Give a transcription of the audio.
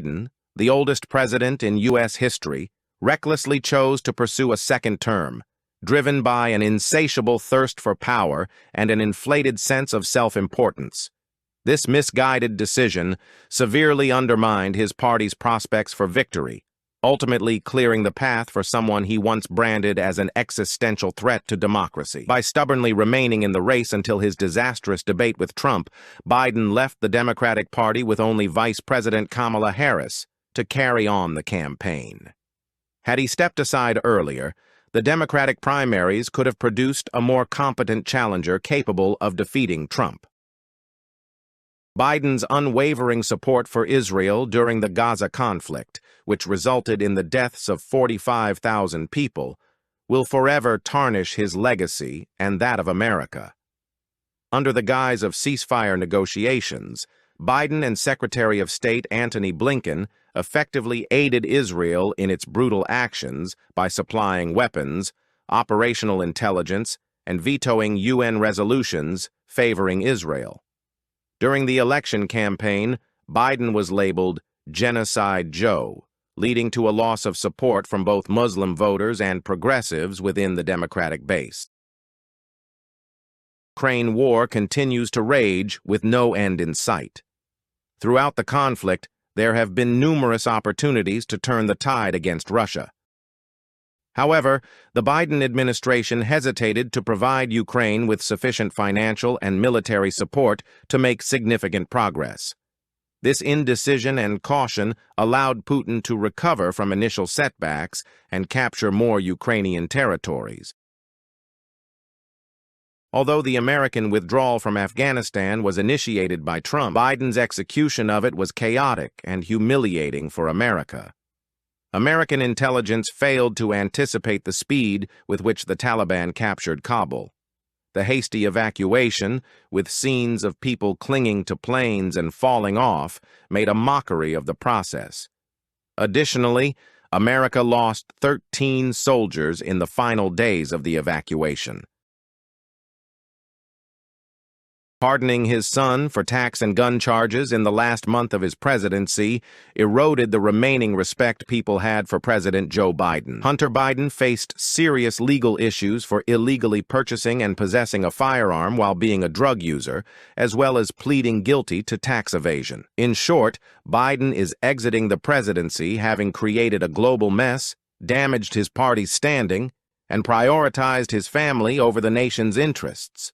Biden, the oldest president in U.S. history, recklessly chose to pursue a second term, driven by an insatiable thirst for power and an inflated sense of self-importance. This misguided decision severely undermined his party's prospects for victory, ultimately clearing the path for someone he once branded as an existential threat to democracy. By stubbornly remaining in the race until his disastrous debate with Trump, Biden left the Democratic Party with only Vice President Kamala Harris to carry on the campaign. Had he stepped aside earlier, the Democratic primaries could have produced a more competent challenger capable of defeating Trump. Biden's unwavering support for Israel during the Gaza conflict, which resulted in the deaths of 45,000 people, will forever tarnish his legacy and that of America. Under the guise of ceasefire negotiations, Biden and Secretary of State Antony Blinken effectively aided Israel in its brutal actions by supplying weapons, operational intelligence, and vetoing UN resolutions favoring Israel. During the election campaign, Biden was labeled Genocide Joe, leading to a loss of support from both Muslim voters and progressives within the Democratic base. The Ukraine war continues to rage with no end in sight. Throughout the conflict, there have been numerous opportunities to turn the tide against Russia. However, the Biden administration hesitated to provide Ukraine with sufficient financial and military support to make significant progress. This indecision and caution allowed Putin to recover from initial setbacks and capture more Ukrainian territories. Although the American withdrawal from Afghanistan was initiated by Trump, Biden's execution of it was chaotic and humiliating for America. American intelligence failed to anticipate the speed with which the Taliban captured Kabul. The hasty evacuation, with scenes of people clinging to planes and falling off, made a mockery of the process. Additionally, America lost 13 soldiers in the final days of the evacuation. Pardoning his son for tax and gun charges in the last month of his presidency eroded the remaining respect people had for President Joe Biden. Hunter Biden faced serious legal issues for illegally purchasing and possessing a firearm while being a drug user, as well as pleading guilty to tax evasion. In short, Biden is exiting the presidency having created a global mess, damaged his party's standing, and prioritized his family over the nation's interests.